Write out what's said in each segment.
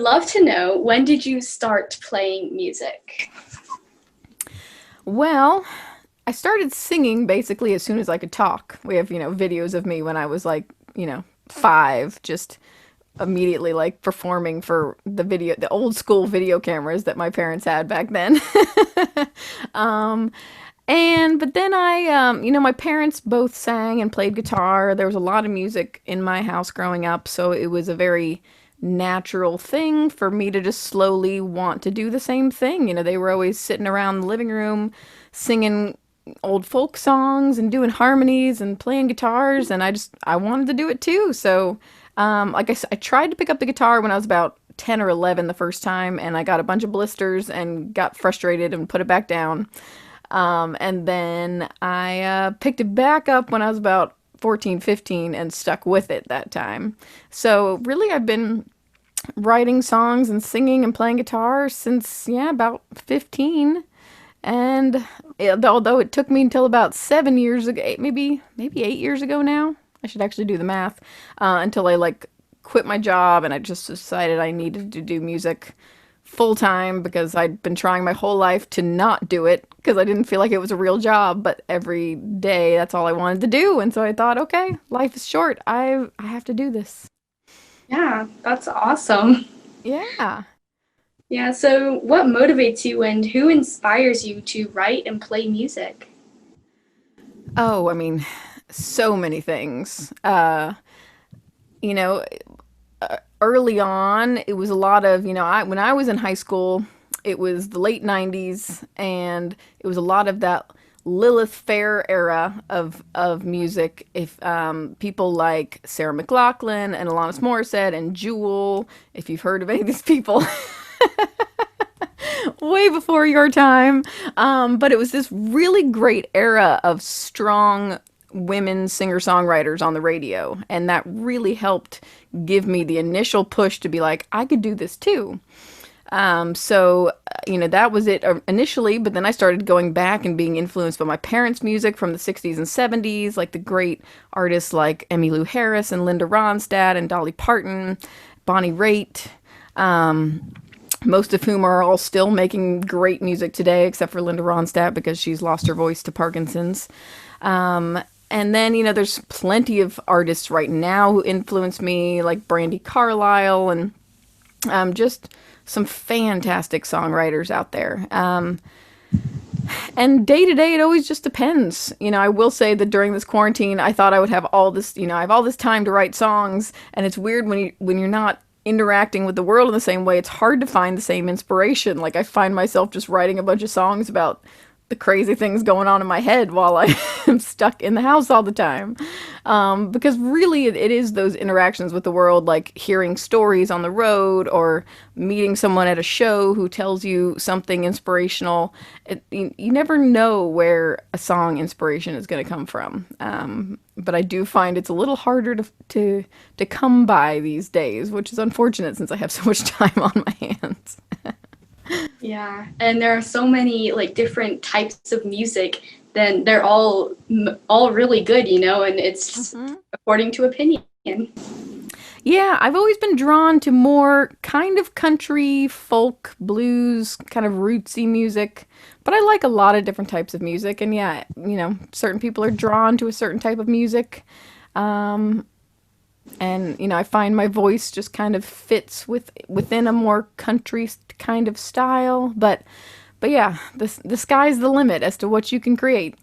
would love to know, when did you start playing music? Well, I started singing basically as soon as I could talk. We have, videos of me when I was like, 5, just immediately like performing for the old school video cameras that my parents had back then. um, but then my parents both sang and played guitar. There was a lot of music in my house growing up, so it was a very natural thing for me to just slowly want to do the same thing. They were always sitting around the living room singing old folk songs and doing harmonies and playing guitars, and I wanted to do it too. So, like I tried to pick up the guitar when I was about 10 or 11 the first time, and I got a bunch of blisters and got frustrated and put it back down. And then I picked it back up when I was about 14, 15 and stuck with it that time. So really, I've been writing songs and singing and playing guitar since, yeah, about 15. And although it took me until about 7 years ago, maybe 8 years ago now, I should actually do the math, until I like quit my job and I just decided I needed to do music full time because I'd been trying my whole life to not do it because I didn't feel like it was a real job, but every day that's all I wanted to do. And so I thought, okay, life is short. I have to do this. Yeah, that's awesome. Yeah. Yeah, so what motivates you and who inspires you to write and play music? Oh, I mean, so many things. You know, Early on, it was a lot of, when I was in high school, it was the late 90s, and it was a lot of that Lilith Fair era of music. If people like Sarah McLachlan and Alanis Morissette and Jewel, if you've heard of any of these people, way before your time. But it was this really great era of strong women singer-songwriters on the radio, and that really helped give me the initial push to be like, I could do this too. That was it initially, but then I started going back and being influenced by my parents' music from the 60s and 70s, like the great artists like Emmylou Harris and Linda Ronstadt and Dolly Parton, Bonnie Raitt, most of whom are all still making great music today, except for Linda Ronstadt because she's lost her voice to Parkinson's. And then, there's plenty of artists right now who influence me, like Brandy Carlisle and just some fantastic songwriters out there. And day to day, it always just depends. I will say that during this quarantine, I thought I would have all this, I have all this time to write songs. And it's weird when you're not interacting with the world in the same way. It's hard to find the same inspiration. Like I find myself just writing a bunch of songs about the crazy things going on in my head while I am stuck in the house all the time. Because really, it is those interactions with the world, like hearing stories on the road or meeting someone at a show who tells you something inspirational. You never know where a song inspiration is going to come from. But I do find it's a little harder to come by these days, which is unfortunate since I have so much time on my hands. Yeah, and there are so many like different types of music, then they're all really good, and it's Mm-hmm. according to opinion. Yeah, I've always been drawn to more kind of country, folk, blues, kind of rootsy music. But I like a lot of different types of music. And yeah, certain people are drawn to a certain type of music. Um, I find my voice just kind of fits within a more country kind of style. But yeah, the sky's the limit as to what you can create.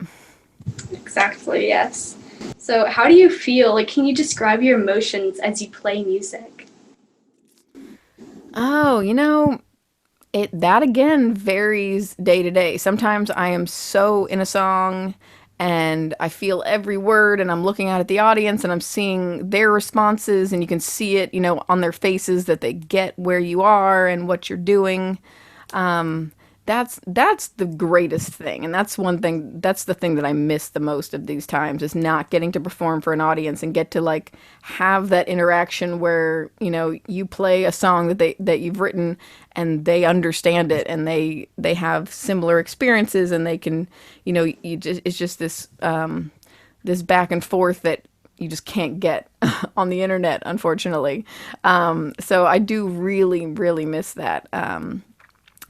Exactly, yes. So how do you feel? Like, can you describe your emotions as you play music? Oh, it that again varies day to day. Sometimes I am so in a song and I feel every word and I'm looking out at the audience and I'm seeing their responses and you can see it, on their faces that they get where you are and what you're doing. Um, that's the greatest thing, and that's the thing that I miss the most of these times is not getting to perform for an audience and get to like have that interaction where you play a song that you've written and they understand it and they have similar experiences and they can it's just this this back and forth that you just can't get on the internet, unfortunately. So I do really, really miss that.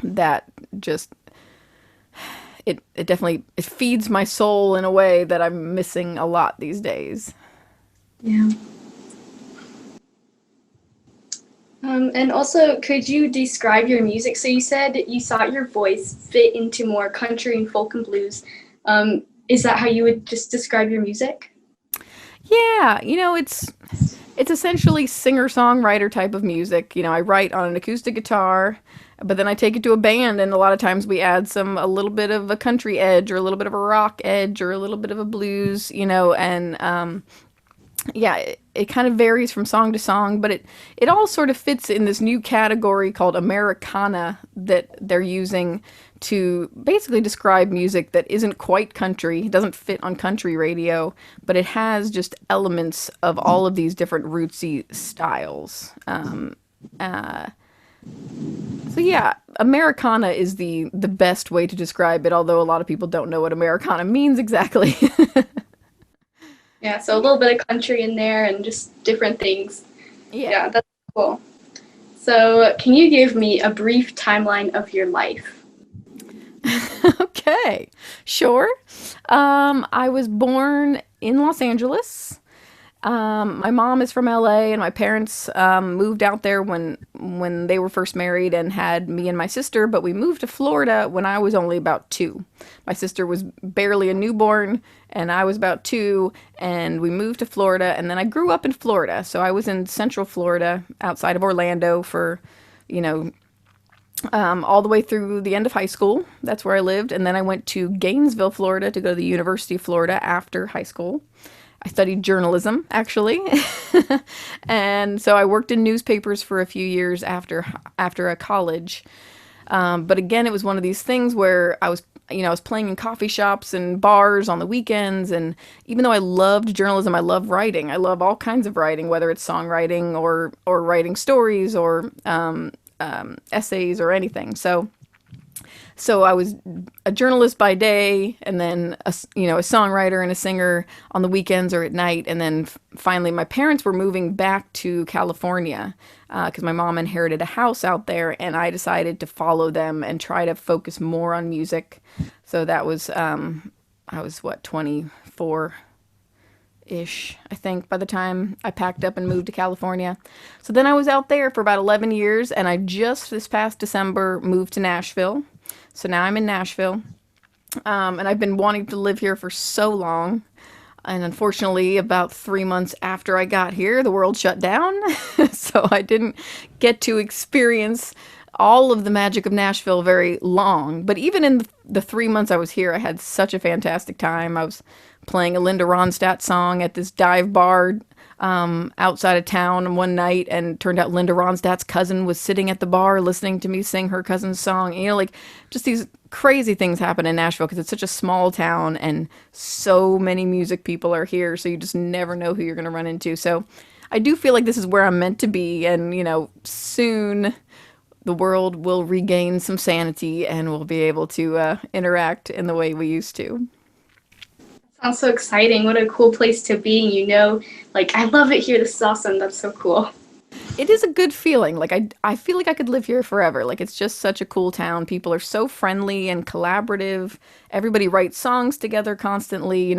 That just it definitely it feeds my soul in a way that I'm missing a lot these days. Yeah. And also, could you describe your music? So you said you thought your voice fit into more country and folk and blues. Is that how you would just describe your music? Yeah, it's essentially singer-songwriter type of music. I write on an acoustic guitar, but then I take it to a band, and a lot of times we add a little bit of a country edge, or a little bit of a rock edge, or a little bit of a blues, and yeah, it kind of varies from song to song, but it all sort of fits in this new category called Americana that they're using to basically describe music that isn't quite country. It doesn't fit on country radio, but it has just elements of all of these different rootsy styles. Uh, so yeah, Americana is the best way to describe it, although a lot of people don't know what Americana means exactly. Yeah, so a little bit of country in there and just different things. Yeah. Yeah, that's cool. So, can you give me a brief timeline of your life? Okay, sure. I was born in Los Angeles. My mom is from LA, and my parents moved out there when they were first married and had me and my sister. But we moved to Florida when I was only about 2. My sister was barely a newborn, and I was about 2. And we moved to Florida, and then I grew up in Florida. So I was in Central Florida, outside of Orlando, for you know all the way through the end of high school. That's where I lived, and then I went to Gainesville, Florida, to go to the University of Florida after high school. I studied journalism, actually. And so I worked in newspapers for a few years after a college. But again, it was one of these things where I was playing in coffee shops and bars on the weekends. And even though I loved journalism, I love writing. I love all kinds of writing, whether it's songwriting or writing stories or essays or anything. So I was a journalist by day, and then a songwriter and a singer on the weekends or at night. And then finally, my parents were moving back to California because my mom inherited a house out there, and I decided to follow them and try to focus more on music. So that was I was what, 24 ish, I think, by the time I packed up and moved to California. So then I was out there for about 11 years, and I just this past December moved to Nashville. So now I'm in Nashville, and I've been wanting to live here for so long. And unfortunately, about 3 months after I got here, the world shut down. So I didn't get to experience all of the magic of Nashville very long. But even in the 3 months I was here, I had such a fantastic time. I was playing a Linda Ronstadt song at this dive bar outside of town one night, and turned out Linda Ronstadt's cousin was sitting at the bar listening to me sing her cousin's song. Like, just these crazy things happen in Nashville because it's such a small town and so many music people are here, so you just never know who you're going to run into. So I do feel like this is where I'm meant to be, and soon the world will regain some sanity and we'll be able to interact in the way we used to. Sounds so exciting. What a cool place to be. Like, I love it here. This is awesome. That's so cool. It is a good feeling. Like, I feel like I could live here forever. Like, it's just such a cool town. People are so friendly and collaborative. Everybody writes songs together constantly.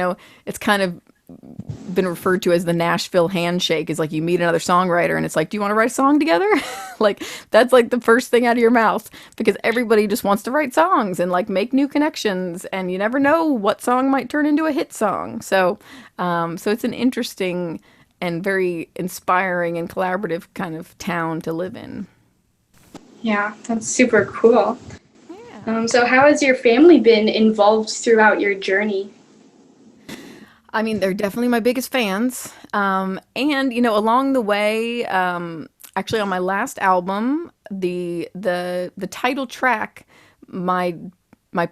It's kind of been referred to as the Nashville handshake. Is like, you meet another songwriter and it's like, do you want to write a song together? Like, that's like the first thing out of your mouth, because everybody just wants to write songs and like make new connections, and you never know what song might turn into a hit song. So it's an interesting and very inspiring and collaborative kind of town to live in. Yeah, that's super cool. Yeah. So how has your family been involved throughout your journey? I mean, they're definitely my biggest fans. And along the way, actually on my last album, the title track, my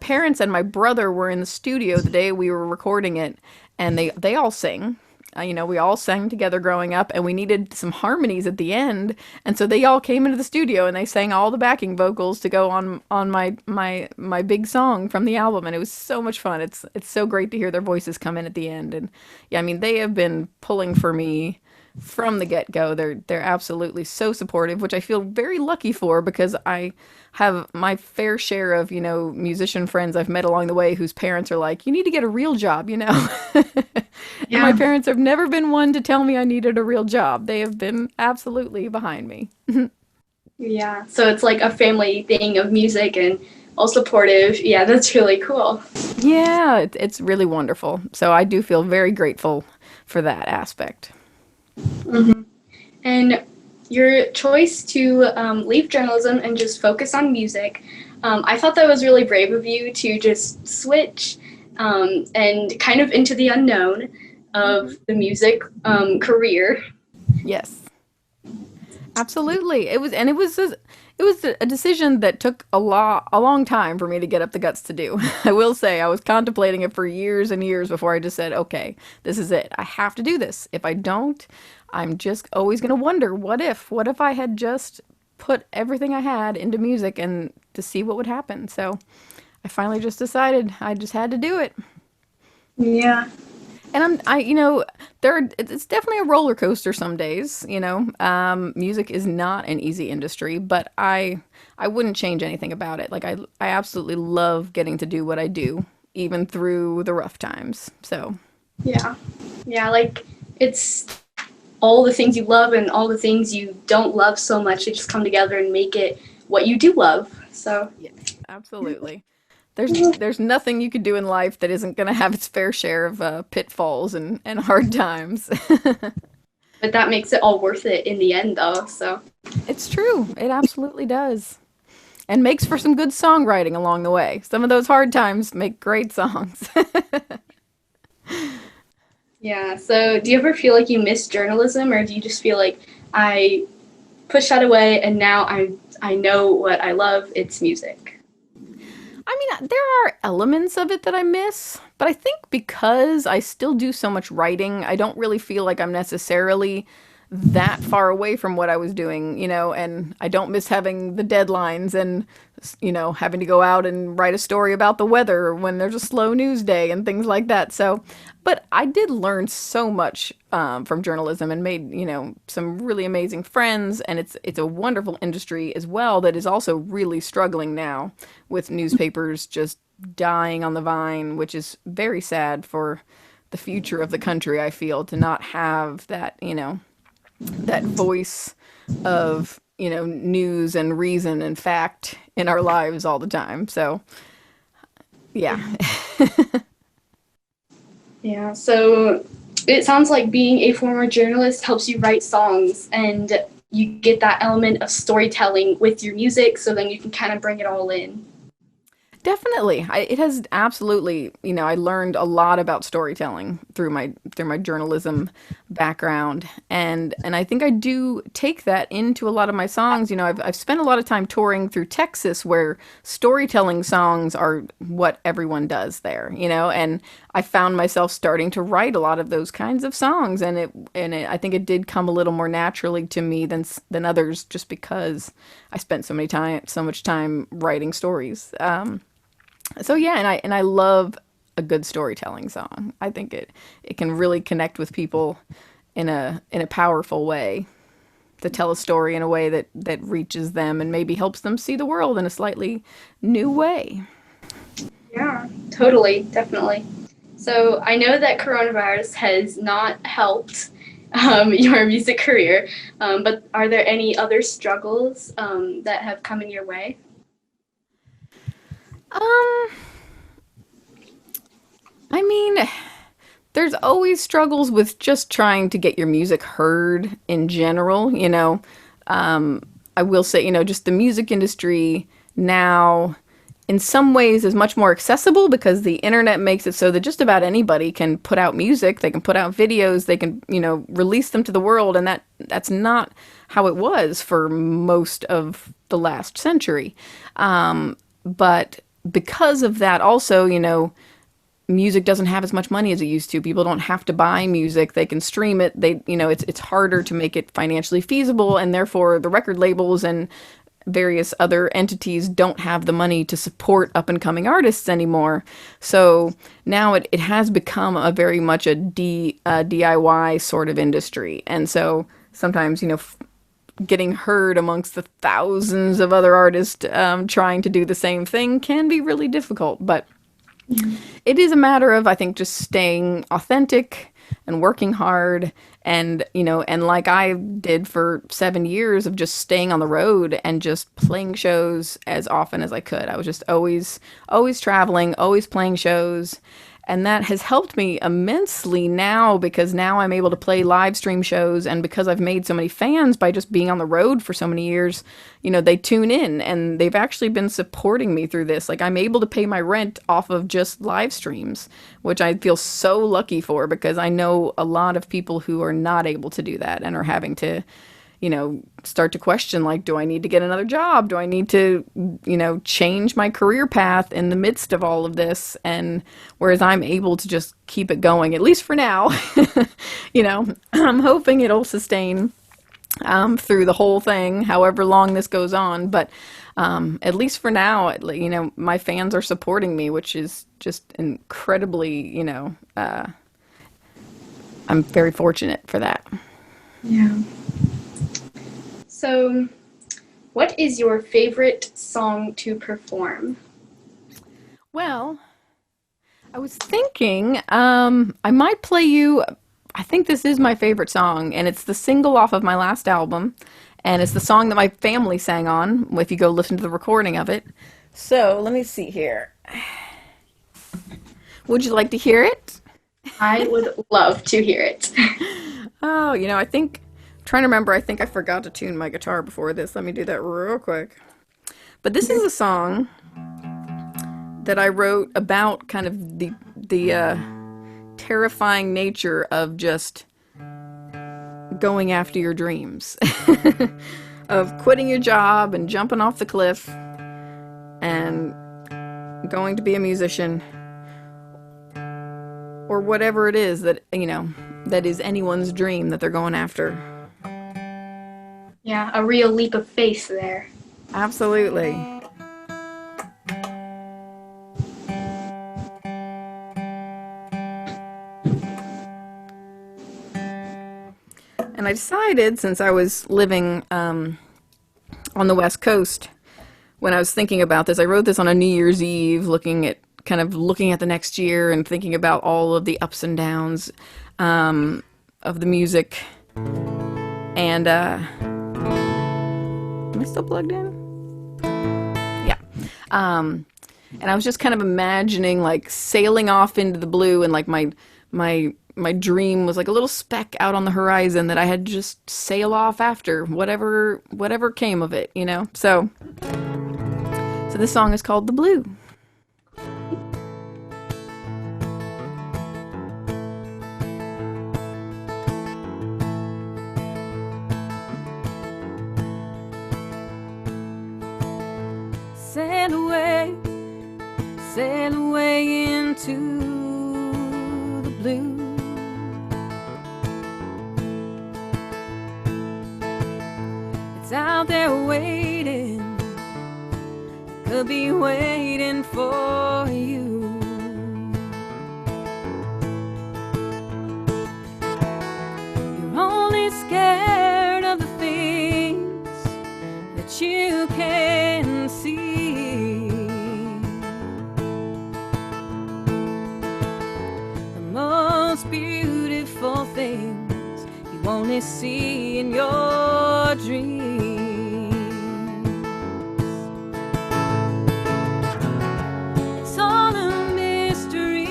parents and my brother were in the studio the day we were recording it, and they all sing. we all sang together growing up, and we needed some harmonies at the end, and so they all came into the studio and they sang all the backing vocals to go on my big song from the album, and it was so much fun. It's so great to hear their voices come in at the end, and yeah, I mean, they have been pulling for me from the get-go. They're absolutely so supportive, which I feel very lucky for, because I have my fair share of, musician friends I've met along the way whose parents are like, you need to get a real job, And my Yeah. parents have never been one to tell me I needed a real job. They have been absolutely behind me. Yeah. So it's like a family thing of music and all supportive. Yeah, that's really cool. Yeah, it's really wonderful. So I do feel very grateful for that aspect. Hmm. And your choice to leave journalism and just focus on music, I thought that was really brave of you to just switch and kind of into the unknown of the music career. Yes. Absolutely. It was a decision that took a long time for me to get up the guts to do. I will say I was contemplating it for years and years before I just said, "Okay, this is it. I have to do this. If I don't, I'm just always going to wonder, what if I had just put everything I had into music and to see what would happen." So, I finally just decided I just had to do it. Yeah. And it's definitely a roller coaster some days. Music is not an easy industry, but I wouldn't change anything about it. Like, I absolutely love getting to do what I do, even through the rough times. So, Yeah. Yeah, like it's all the things you love and all the things you don't love so much, they just come together and make it what you do love. So, yes, absolutely. There's nothing you could do in life that isn't going to have its fair share of pitfalls and hard times. but that makes it all worth it in the end, though. So, It's true. It absolutely does. And makes for some good songwriting along the way. Some of those hard times make great songs. yeah. So, do you ever feel like you miss journalism, or do you just feel like I pushed that away and now I know what I love? It's music. I mean, there are elements of it that I miss, but I think because I still do so much writing, I don't really feel like I'm necessarily that far away from what I was doing, and I don't miss having the deadlines and having to go out and write a story about the weather when there's a slow news day and things like that. So, but I did learn so much from journalism and made some really amazing friends, and it's a wonderful industry as well that is also really struggling now with newspapers just dying on the vine, which is very sad for the future of the country. I feel, to not have that voice of news and reason and fact in our lives all the time. So yeah. Yeah. So, it sounds like being a former journalist helps you write songs and you get that element of storytelling with your music, so then you can kind of bring it all in. Definitely. It has absolutely, I learned a lot about storytelling through my journalism background, and I think I do take that into a lot of my songs. I've spent a lot of time touring through Texas, where storytelling songs are what everyone does there, and I found myself starting to write a lot of those kinds of songs, and I think it did come a little more naturally to me than others, just because I spent so much time writing stories. So yeah, and I love a good storytelling song. I think it can really connect with people in a powerful way, to tell a story in a way that reaches them and maybe helps them see the world in a slightly new way. Yeah, totally, definitely. So I know that coronavirus has not helped your music career, but are there any other struggles that have come in your way? Um, I mean, there's always struggles with just trying to get your music heard in general. I will say, just the music industry now, in some ways, is much more accessible because the internet makes it so that just about anybody can put out music, they can put out videos, they can, release them to the world, and that's not how it was for most of the last century. But because of that, also, music doesn't have as much money as it used to. People don't have to buy music. They can stream it. It's harder to make it financially feasible, and therefore the record labels and various other entities don't have the money to support up and coming artists anymore. So now it has become a very much a DIY sort of industry. And so sometimes, getting heard amongst the thousands of other artists trying to do the same thing can be really difficult. But it is a matter of, I think, just staying authentic and working hard, and like I did for 7 years, of just staying on the road and just playing shows as often as I could. I was just always traveling, always playing shows. And that has helped me immensely now, because now I'm able to play live stream shows, and because I've made so many fans by just being on the road for so many years, they tune in, and they've actually been supporting me through this. Like, I'm able to pay my rent off of just live streams, which I feel so lucky for, because I know a lot of people who are not able to do that and are having to, start to question, like, do I need to get another job? Do I need to, change my career path in the midst of all of this? And whereas I'm able to just keep it going, at least for now, I'm hoping it'll sustain through the whole thing, however long this goes on. But at least for now, my fans are supporting me, which is just incredibly, I'm very fortunate for that. Yeah. So, what is your favorite song to perform? Well, I was thinking I might play you, I think this is my favorite song, and it's the single off of my last album, and it's the song that my family sang on, if you go listen to the recording of it. So, let me see here. Would you like to hear it? I would love to hear it. Oh, trying to remember, I think I forgot to tune my guitar before this. Let me do that real quick. But this is a song that I wrote about kind of the terrifying nature of just going after your dreams. Of quitting your job and jumping off the cliff and going to be a musician, or whatever it is that, that is anyone's dream that they're going after. Yeah, a real leap of faith there. Absolutely. And I decided, since I was living on the West Coast, when I was thinking about this, I wrote this on a New Year's Eve, looking at the next year and thinking about all of the ups and downs of the music. And am I still plugged in? Yeah. And I was just kind of imagining, like, sailing off into the blue, and like my dream was like a little speck out on the horizon that I had to just sail off after, whatever came of it, So this song is called The Blue. Sail away into the blue. It's out there waiting, could be waiting for you. You're only scared of the things that you can see. Beautiful things you only see in your dreams. It's all a mystery,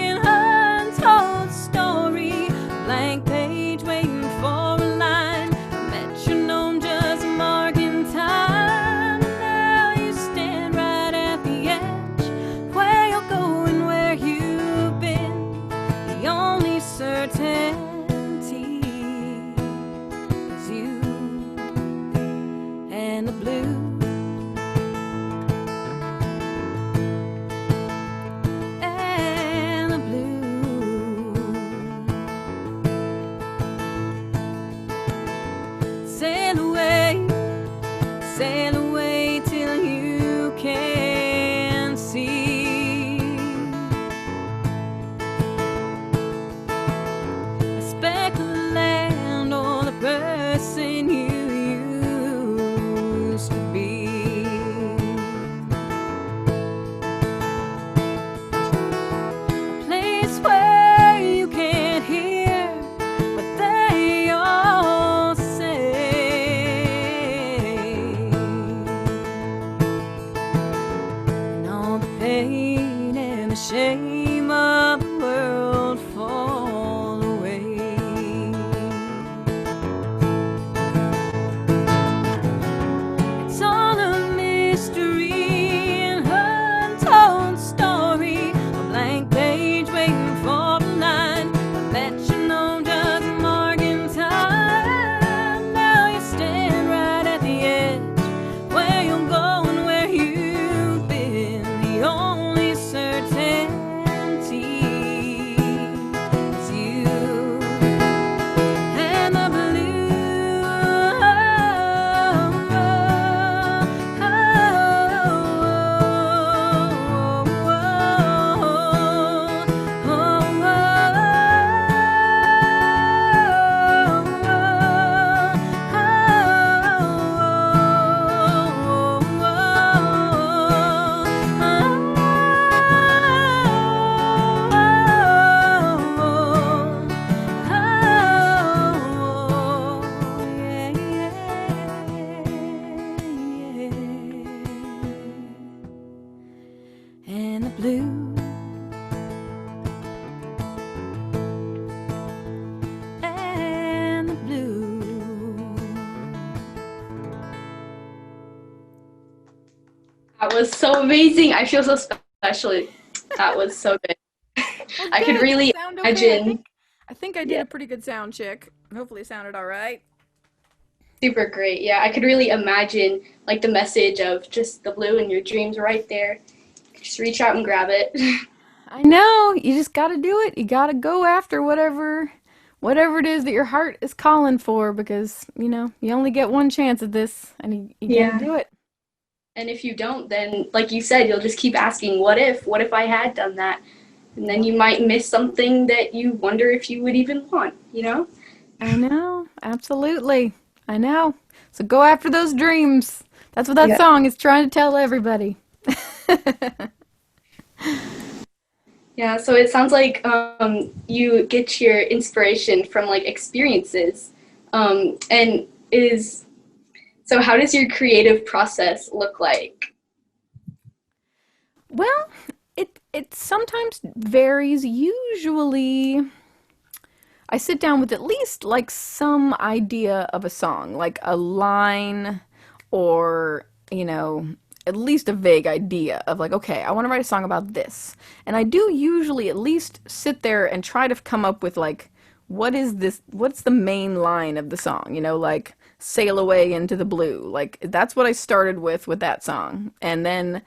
an untold story, a blank page waiting for a line, a metronome just marking time. Now you stand right at the edge, where you're going, where you've been. The only certainty is you, sail away till you can see a speck of land or the person you used to be. A place where you can't hear what they all say, and all the pain and the shame of the world fall away. It's all a mystery and untold story, a blank page waiting for the line, a metronome just marking time. Now you stand right at the edge, where you're going, where you've been. The only certainty is you and the blue. And the blue, and the blue. That was so amazing. I feel so special. That was so good. I could really Sound okay? imagine. I think I did a pretty good sound check. Hopefully it sounded all right. Super great. Yeah, I could really imagine like the message of just the blue and your dreams right there. Just reach out and grab it. I know. You just got to do it. You got to go after whatever it is that your heart is calling for, because, you only get one chance at this, and you got Yeah. to do it. And if you don't, then like you said, you'll just keep asking, what if? What if I had done that? And then you might miss something that you wonder if you would even want, you know? I know. Absolutely. I know. So go after those dreams. That's what that Yeah. song is trying to tell everybody. Yeah, so it sounds like you get your inspiration from like experiences. And is so how does your creative process look like? Well, it sometimes varies. Usually, I sit down with at least like some idea of a song, like a line, or, at least a vague idea of like, okay, I want to write a song about this. And I do usually at least sit there and try to come up with like, what's the main line of the song, like sail away into the blue. Like that's what I started with that song. And then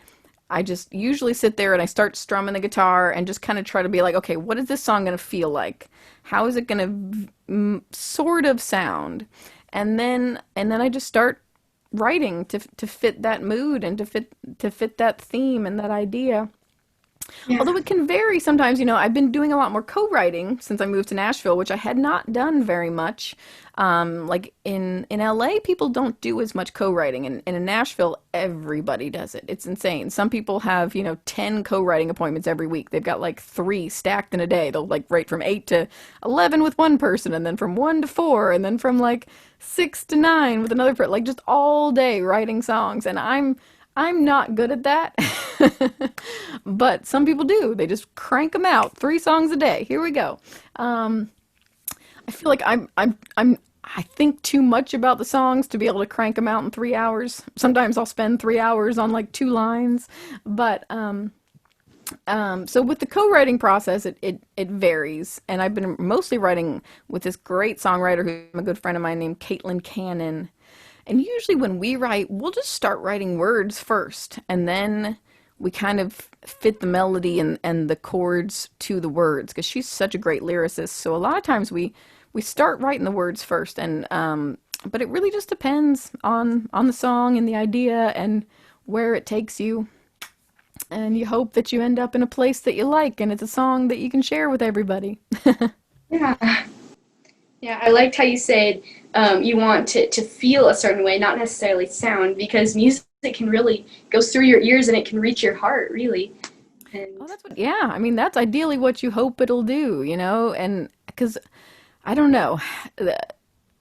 I just usually sit there and I start strumming the guitar and just kind of try to be like, okay, what is this song going to feel like? How is it going to sort of sound? And then I just start writing to fit that mood and to fit that theme and that idea. Yeah. Although it can vary sometimes, I've been doing a lot more co-writing since I moved to Nashville, which I had not done very much. Like in LA, people don't do as much co-writing, and in Nashville, everybody does it. It's insane. Some people have, 10 co-writing appointments every week. They've got like 3 stacked in a day. They'll like write from 8 to 11 with one person, and then from 1 to 4, and then from like 6 to 9 with another person, like just all day writing songs. And I'm not good at that. But some people do. They just crank them out, 3 songs a day. Here we go. I feel like I think too much about the songs to be able to crank them out in 3 hours. Sometimes I'll spend 3 hours on like 2 lines. But so with the co-writing process, it varies. And I've been mostly writing with this great songwriter who's a good friend of mine named Caitlin Cannon. And usually when we write, we'll just start writing words first, and then we kind of fit the melody and the chords to the words, because she's such a great lyricist. So a lot of times we start writing the words first, and But it really just depends on the song and the idea and where it takes you. And you hope that you end up in a place that you like and it's a song that you can share with everybody. Yeah. Yeah, I liked how you said you want to feel a certain way, not necessarily sound, because music can really goes through your ears and it can reach your heart, really. Oh, And that's what, yeah. I mean, that's ideally what you hope it'll do, you know? And because I don't know, the,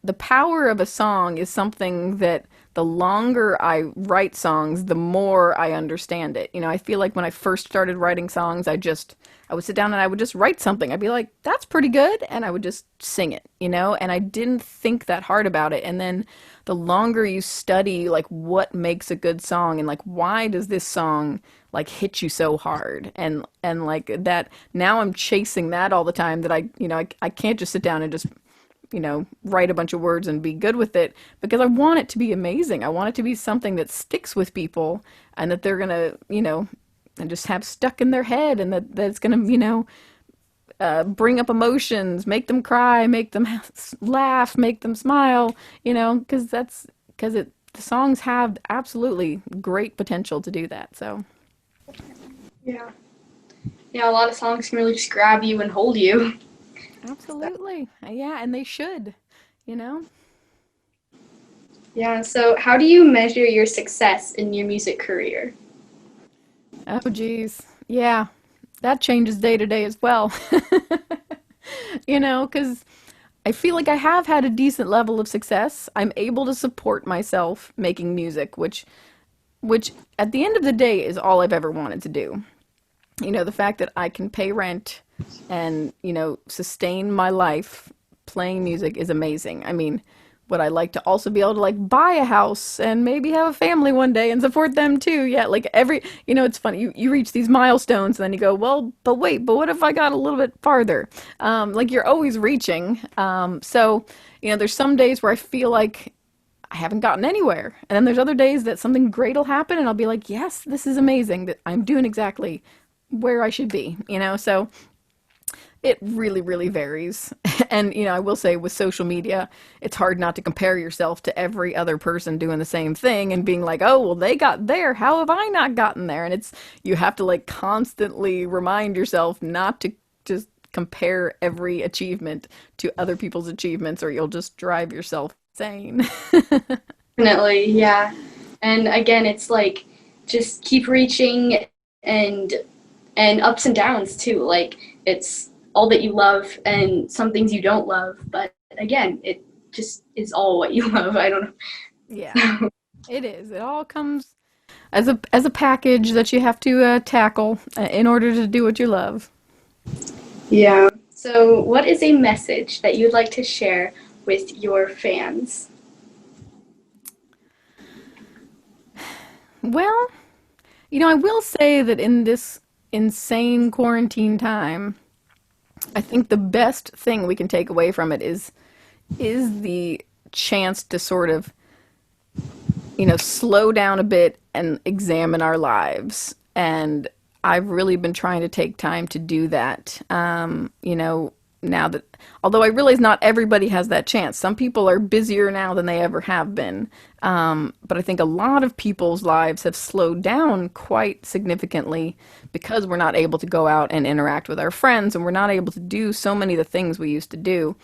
the power of a song is something that the longer I write songs, the more I understand it. You know, I feel like when I first started writing songs, I would sit down and I would just write something. I'd be like, that's pretty good. And I would just sing it, you know, and I didn't think that hard about it. And then the longer you study, like, what makes a good song and like, why does this song like hit you so hard? And like that, now I'm chasing that all the time that I can't just sit down and just write a bunch of words and be good with it because I want it to be amazing. I want it to be something that sticks with people and that they're gonna, and just have stuck in their head and that's gonna, bring up emotions, make them cry, make them laugh, make them smile, because the songs have absolutely great potential to do that. So, yeah, yeah, a lot of songs can really just grab you and hold you. absolutely. Yeah, and they should, you know? Yeah, so how do you measure your success in your music career? Oh, geez. Yeah, that changes day to day as well. Because I feel like I have had a decent level of success. I'm able to support myself making music, which at the end of the day is all I've ever wanted to do. The fact that I can pay rent and, sustain my life playing music is amazing. I mean, would I like to also be able to like buy a house and maybe have a family one day and support them too? Yeah, like it's funny. You reach these milestones and then you go, well, but wait, but what if I got a little bit farther? Like you're always reaching. So, there's some days where I feel like I haven't gotten anywhere. And then there's other days that something great will happen and I'll be like, yes, this is amazing that I'm doing exactly where I should be. So it really, really varies. And, I will say with social media, it's hard not to compare yourself to every other person doing the same thing and being like, oh, well, they got there. How have I not gotten there? And you have to like constantly remind yourself not to just compare every achievement to other people's achievements or you'll just drive yourself insane. Definitely, yeah. And again, it's like just keep reaching and and ups and downs too. Like it's all that you love and some things you don't love, but again, it just is all what you love. I don't Yeah, know. it is. It all comes as a package that you have to tackle in order to do what you love. Yeah. So, what is a message that you'd like to share with your fans? Well, I will say that in this insane quarantine time, I think the best thing we can take away from it is the chance to sort of, slow down a bit and examine our lives. And I've really been trying to take time to do that. Now that, although I realize not everybody has that chance, some people are busier now than they ever have been. But I think a lot of people's lives have slowed down quite significantly because we're not able to go out and interact with our friends and we're not able to do so many of the things we used to do.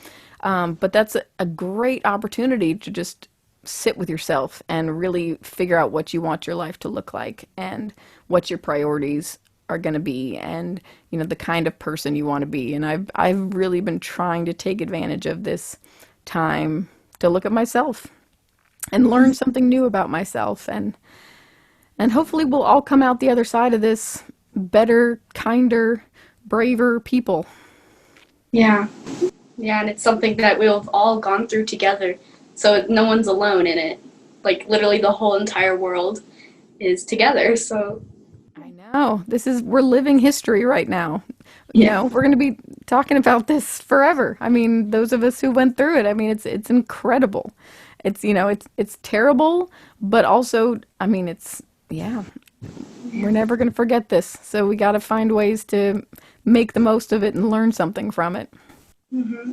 But that's a great opportunity to just sit with yourself and really figure out what you want your life to look like and what your priorities are going to be and the kind of person you want to be. And I've really been trying to take advantage of this time to look at myself and learn something new about myself and hopefully we'll all come out the other side of this better, kinder, braver people. Yeah. Yeah, and it's something that we've all gone through together. So no one's alone in it. Like literally the whole entire world is together. So, I know. We're living history right now. yeah. We're going to be talking about this forever. I mean, those of us who went through it, I mean, it's incredible. It's terrible, but also, I mean, yeah, we're never going to forget this. So we got to find ways to make the most of it and learn something from it.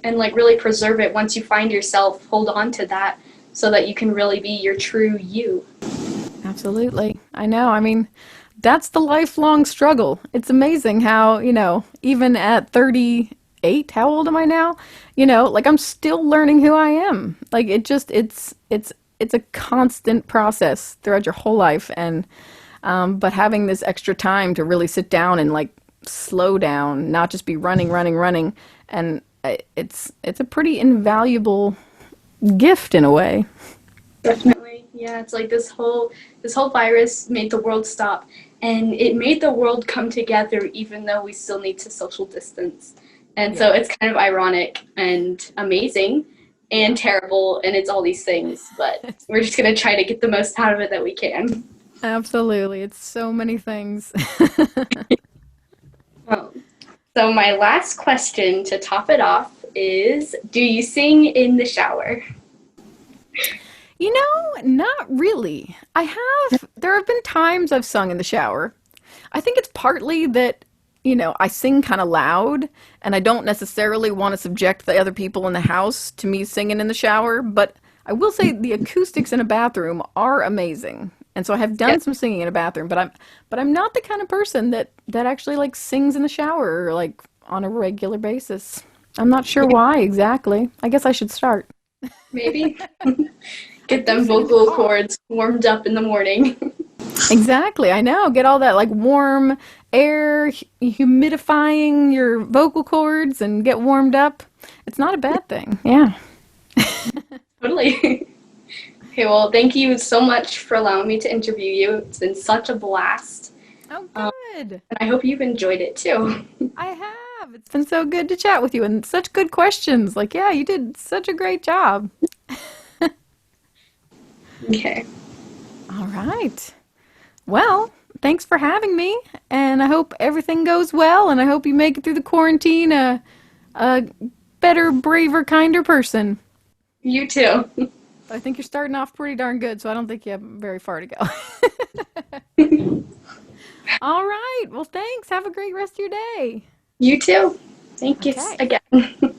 And like really preserve it once you find yourself, hold on to that so that you can really be your true you. Absolutely. I know. I mean, that's the lifelong struggle. It's amazing how, even at 38, how old am I now? Like I'm still learning who I am. Like it's a constant process throughout your whole life and but having this extra time to really sit down and like slow down, not just be running, running, running, and it's a pretty invaluable gift in a way. Definitely. Yeah, it's like this whole virus made the world stop, and it made the world come together even though we still need to social distance. And so Yeah. it's kind of ironic and amazing Yeah. and terrible, and it's all these things, but we're just going to try to get the most out of it that we can. Absolutely. It's so many things. Um, so my last question to top it off is, do you sing in the shower? Not really. There have been times I've sung in the shower. I think it's partly that, I sing kind of loud and I don't necessarily want to subject the other people in the house to me singing in the shower, but I will say the acoustics in a bathroom are amazing. And so I have done Yep. some singing in a bathroom, but I'm not the kind of person that actually like sings in the shower like on a regular basis. I'm not sure why exactly. I guess I should start. Maybe I get do them sing in the vocal car. cords warmed up in the morning. Exactly, I know. Get all that like warm air humidifying your vocal cords and get warmed up. It's not a bad thing. Yeah. Totally. Okay, well, thank you so much for allowing me to interview you. It's been such a blast. Oh, Um, good. and I hope you've enjoyed it too. I have. It's been so good to chat with you and such good questions. Like, yeah, you did such a great job. Okay. All right. Well, thanks for having me, and I hope everything goes well, and I hope you make it through the quarantine a better, braver, kinder person. You too. I think you're starting off pretty darn good, so I don't think you have very far to go. All right. Well, thanks. Have a great rest of your day. You too. Thank you Okay. again.